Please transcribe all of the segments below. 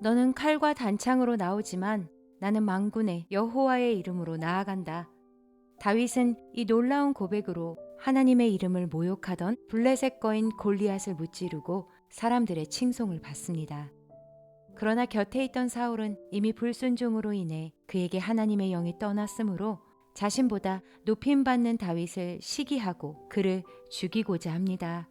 너는 칼과 단창으로 나오지만 나는 만군의 여호와의 이름으로 나아간다. 다윗은 이 놀라운 고백으로 하나님의 이름을 모욕하던 블레셋 거인 골리앗을 무찌르고 사람들의 칭송을 받습니다. 그러나 곁에 있던 사울은 이미 불순종으로 인해 그에게 하나님의 영이 떠났으므로 자신보다 높임받는 다윗을 시기하고 그를 죽이고자 합니다.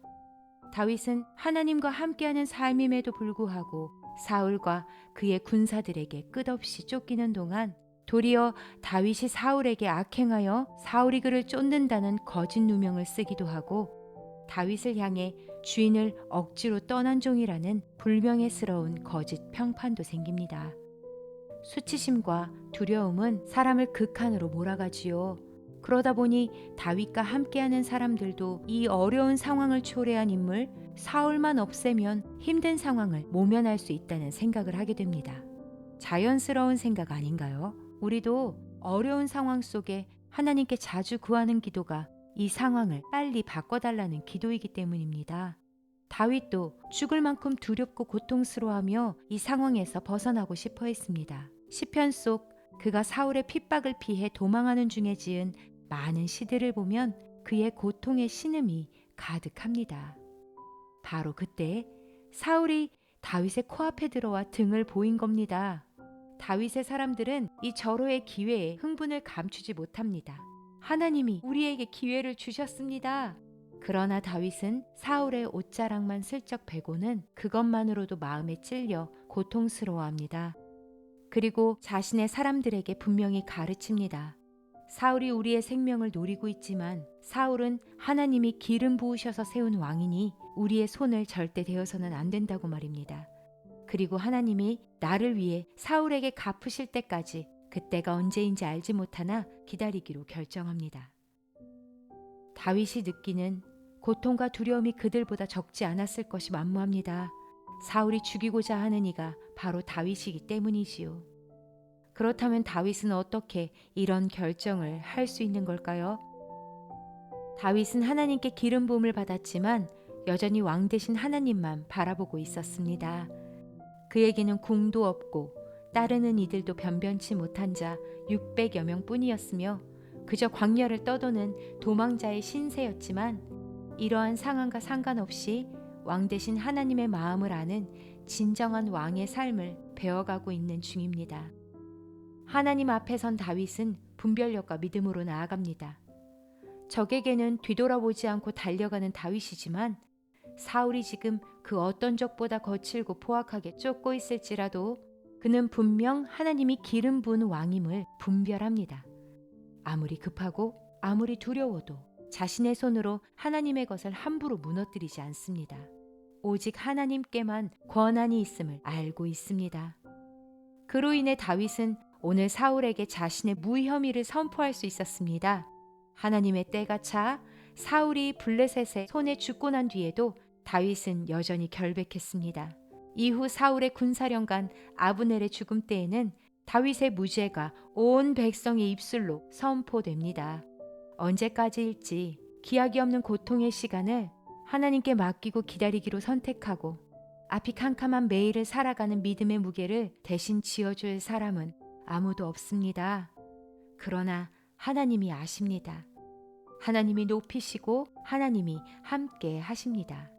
다윗은 하나님과 함께하는 삶임에도 불구하고 사울과 그의 군사들에게 끝없이 쫓기는 동안 도리어 다윗이 사울에게 악행하여 사울이 그를 쫓는다는 거짓 누명을 쓰기도 하고 다윗을 향해 주인을 억지로 떠난 종이라는 불명예스러운 거짓 평판도 생깁니다. 수치심과 두려움은 사람을 극한으로 몰아가지요. 그러다 보니 다윗과 함께하는 사람들도 이 어려운 상황을 초래한 인물 사울만 없애면 힘든 상황을 모면할 수 있다는 생각을 하게 됩니다. 자연스러운 생각 아닌가요? 우리도 어려운 상황 속에 하나님께 자주 구하는 기도가 이 상황을 빨리 바꿔달라는 기도이기 때문입니다. 다윗도 죽을 만큼 두렵고 고통스러워하며 이 상황에서 벗어나고 싶어 했습니다. 시편 속 그가 사울의 핍박을 피해 도망하는 중에 지은 많은 시들을 보면 그의 고통의 신음이 가득합니다. 바로 그때 사울이 다윗의 코앞에 들어와 등을 보인 겁니다. 다윗의 사람들은 이 절호의 기회에 흥분을 감추지 못합니다. 하나님이 우리에게 기회를 주셨습니다. 그러나 다윗은 사울의 옷자락만 슬쩍 베고는 그것만으로도 마음에 찔려 고통스러워합니다. 그리고 자신의 사람들에게 분명히 가르칩니다. 사울이 우리의 생명을 노리고 있지만 사울은 하나님이 기름 부으셔서 세운 왕이니 우리의 손을 절대 대어서는 안 된다고 말입니다. 그리고 하나님이 나를 위해 사울에게 갚으실 때까지 그때가 언제인지 알지 못하나 기다리기로 결정합니다. 다윗이 느끼는 고통과 두려움이 그들보다 적지 않았을 것이 만무합니다. 사울이 죽이고자 하는 이가 바로 다윗이기 때문이지요. 그렇다면 다윗은 어떻게 이런 결정을 할 수 있는 걸까요? 다윗은 하나님께 기름 부음을 받았지만 여전히 왕 대신 하나님만 바라보고 있었습니다. 그에게는 궁도 없고 따르는 이들도 변변치 못한 자 600여 명뿐이었으며 그저 광야를 떠도는 도망자의 신세였지만 이러한 상황과 상관없이 왕 대신 하나님의 마음을 아는 진정한 왕의 삶을 배워가고 있는 중입니다. 하나님 앞에 선 다윗은 분별력과 믿음으로 나아갑니다. 적에게는 뒤돌아보지 않고 달려가는 다윗이지만 사울이 지금 그 어떤 적보다 거칠고 포악하게 쫓고 있을지라도 그는 분명 하나님이 기름 부은 왕임을 분별합니다. 아무리 급하고 아무리 두려워도 자신의 손으로 하나님의 것을 함부로 무너뜨리지 않습니다. 오직 하나님께만 권한이 있음을 알고 있습니다. 그로 인해 다윗은 오늘 사울에게 자신의 무혐의를 선포할 수 있었습니다. 하나님의 때가 차 사울이 블레셋의 손에 죽고 난 뒤에도 다윗은 여전히 결백했습니다. 이후 사울의 군사령관 아브넬의 죽음 때에는 다윗의 무죄가 온 백성의 입술로 선포됩니다. 언제까지일지 기약이 없는 고통의 시간을 하나님께 맡기고 기다리기로 선택하고 앞이 캄캄한 매일을 살아가는 믿음의 무게를 대신 지어줄 사람은 아무도 없습니다. 그러나 하나님이 아십니다. 하나님이 높이시고 하나님이 함께 하십니다.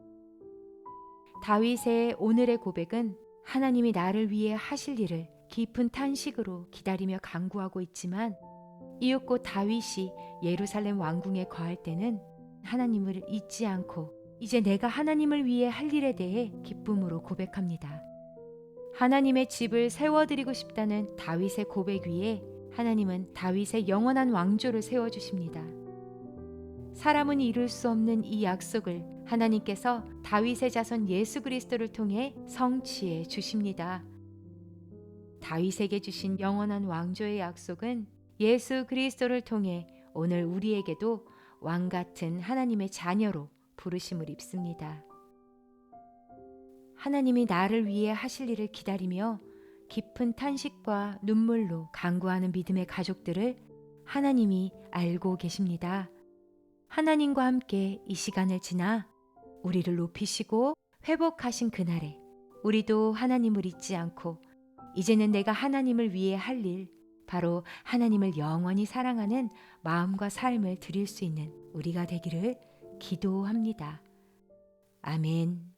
다윗의 오늘의 고백은 하나님이 나를 위해 하실 일을 깊은 탄식으로 기다리며 간구하고 있지만 이윽고 다윗이 예루살렘 왕궁에 거할 때는 하나님을 잊지 않고 이제 내가 하나님을 위해 할 일에 대해 기쁨으로 고백합니다. 하나님의 집을 세워드리고 싶다는 다윗의 고백 위에 하나님은 다윗의 영원한 왕조를 세워주십니다. 사람은 이룰 수 없는 이 약속을 하나님께서 다윗의 자손 예수 그리스도를 통해 성취해 주십니다. 다윗에게 주신 영원한 왕조의 약속은 예수 그리스도를 통해 오늘 우리에게도 왕 같은 하나님의 자녀로 부르심을 입습니다. 하나님이 나를 위해 하실 일을 기다리며 깊은 탄식과 눈물로 간구하는 믿음의 가족들을 하나님이 알고 계십니다. 하나님과 함께 이 시간을 지나 우리를 높이시고 회복하신 그날에 우리도 하나님을 잊지 않고 이제는 내가 하나님을 위해 할 일, 바로 하나님을 영원히 사랑하는 마음과 삶을 드릴 수 있는 우리가 되기를 기도합니다. 아멘.